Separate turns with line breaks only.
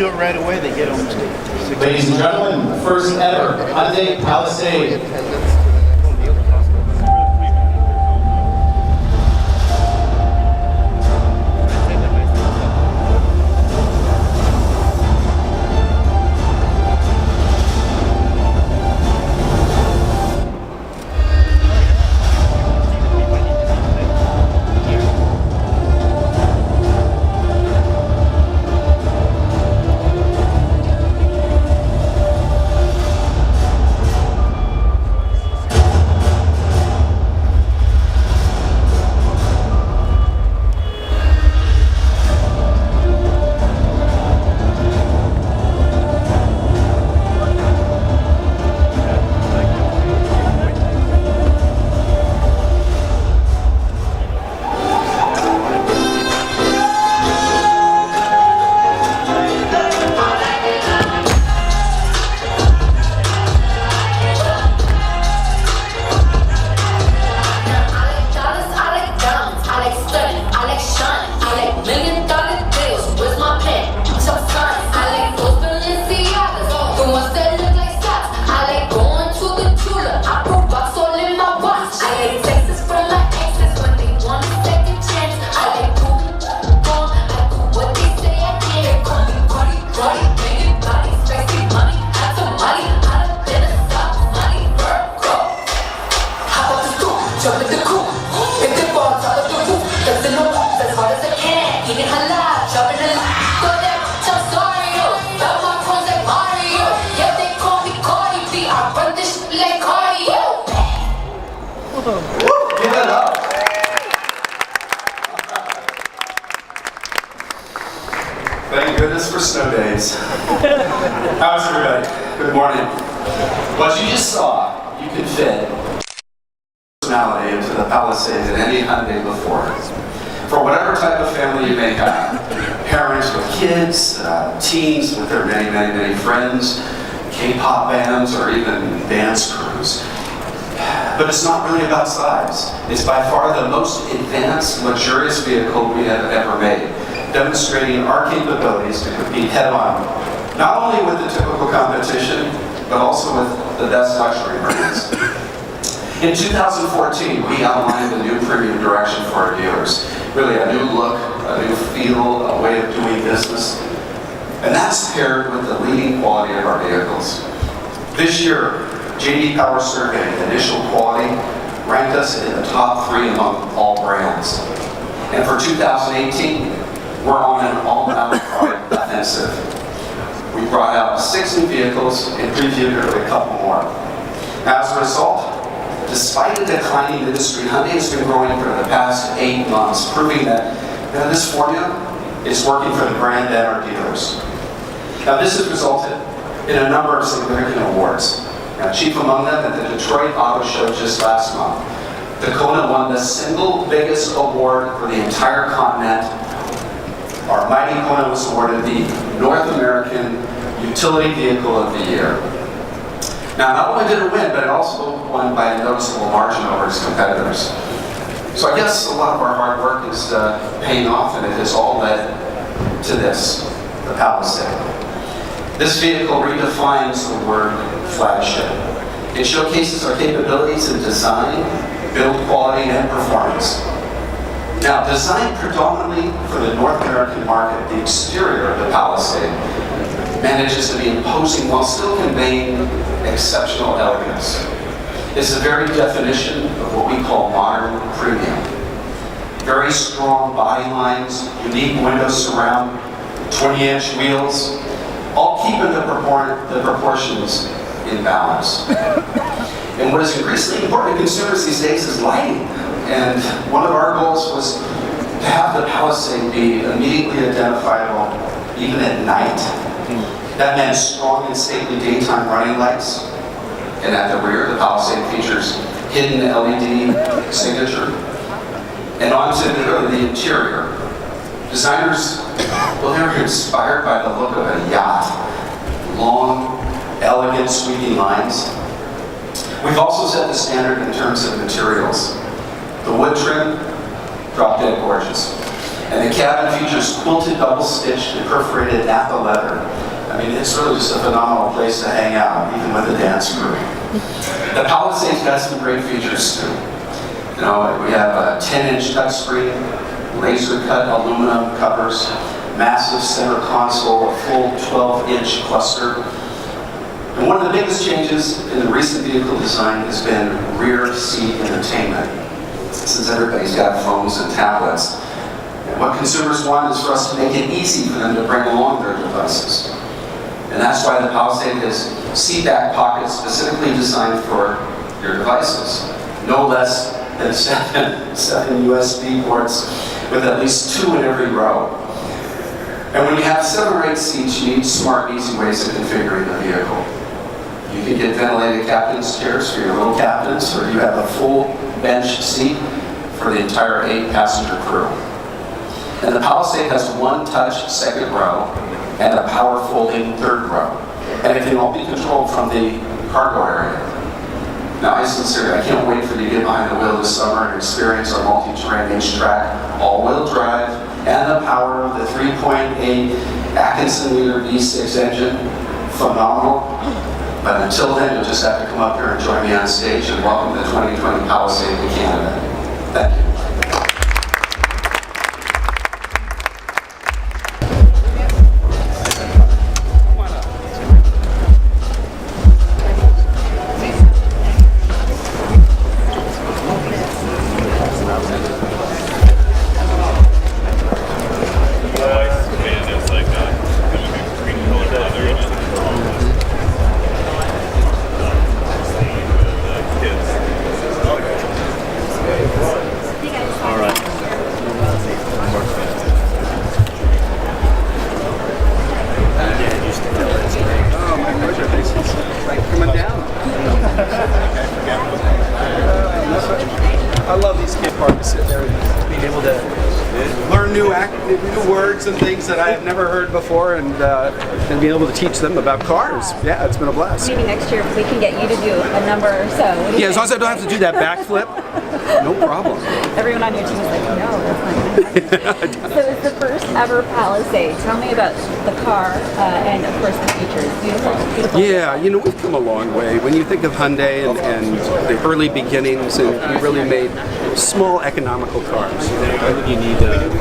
do it right away, they get almost 6.
Ladies and gentlemen, first ever Hyundai Palisade.
Thank goodness for snow days. How's everybody? Good morning. What you just saw, you could fit personality into the Palisade than any Hyundai before. For whatever type of family you may have, parents with kids, teens with their many friends, K-pop bands, or even dance crews. But it's not really about size. It's by far the most advanced, luxurious vehicle we have ever made, demonstrating our capabilities to compete head-on, not only with the typical competition, but also with the best luxury brands. In 2014, we outlined a new premium direction for our dealers. Really a new look, a new feel, a way of doing business. And that's paired with the leading quality of our vehicles. This year, J.D. Power Survey Initial Quality ranked us in the top 3 among all brands. And for 2018, we're on an all-out product offensive. We brought out 6 new vehicles and previewed a couple more. As a result, despite a declining industry, Hyundai has been growing for the past 8 months, proving that this formula is working for the brand and our dealers. Now, this has resulted in a number of significant awards. Chief among them at the Detroit Auto Show just last month. The Kona won the single biggest award for the entire continent. Our mighty Kona was awarded the North American Utility Vehicle of the Year. Now, not only did it win, but it also won by a noticeable margin over its competitors. So I guess a lot of our hard work is paying off, and it has all led to this, the Palisade. This vehicle redefines the word flagship. It showcases our capabilities in design, build quality, and performance. Now, designed predominantly for the North American market, the exterior of the Palisade manages to be imposing while still conveying exceptional elegance. It's the very definition of what we call modern premium. Very strong body lines, unique window surround, 20-inch wheels, all keeping the proportions in balance. And what is increasingly important to consumers these days is lighting. And one of our goals was to have the Palisade be immediately identifiable even at night. That meant strong and stately daytime running lights. And at the rear, the Palisade features hidden LED signature. And onto the interior, designers, well, they were inspired by the look of a yacht. Long, elegant, sweeping lines. We've also set the standard in terms of materials. The wood trim, drop dead gorgeous. And the cabin features quilted, double-stitched, and perforated Napa leather. I mean, it's really just a phenomenal place to hang out, even with a dance crew. The Palisade's got some great features too. You know, we have a 10-inch touchscreen, laser-cut aluminum covers, massive center console, a full 12-inch cluster. And one of the biggest changes in the recent vehicle design has been rear seat entertainment. Since everybody's got phones and tablets, what consumers want is for us to make it easy for them to bring along their devices. And that's why the Palisade has seat back pockets specifically designed for your devices. No less than seven USB ports with at least 2 in every row. And when you have 7 or 8 seats, you need smart, easy ways of configuring the vehicle. You can get ventilated captain's chairs for your little captains, or you have a full bench seat for the entire 8-passenger crew. And the Palisade has 1-touch second row and a power folding third row. And it can all be controlled from the cargo area. Now, I can't wait for you to get behind the wheel this summer and experience our multi-terrain H-Track all-wheel drive and the power of the 3.8 Atkinson-liter V6 engine. Phenomenal. But until then, you'll just have to come up here and join me on stage and welcome the 2020 Palisade to Canada. Thank you.
I love these skate parks. They're being able to learn new words and things that I have never heard before, and being able to teach them about cars. Yeah, it's been a blast.
Maybe next year we can get you to do a number or so.
Yeah, as long as I don't have to do that backflip, no problem.
Everyone on your team is like, no, that's not going to happen. So it's the first ever Palisade. Tell me about the car and, of course, the features. Beautiful, beautiful.
Yeah, you know, we've come a long way. When you think of Hyundai and the early beginnings, and we really made small economical cars.
Why would you need a...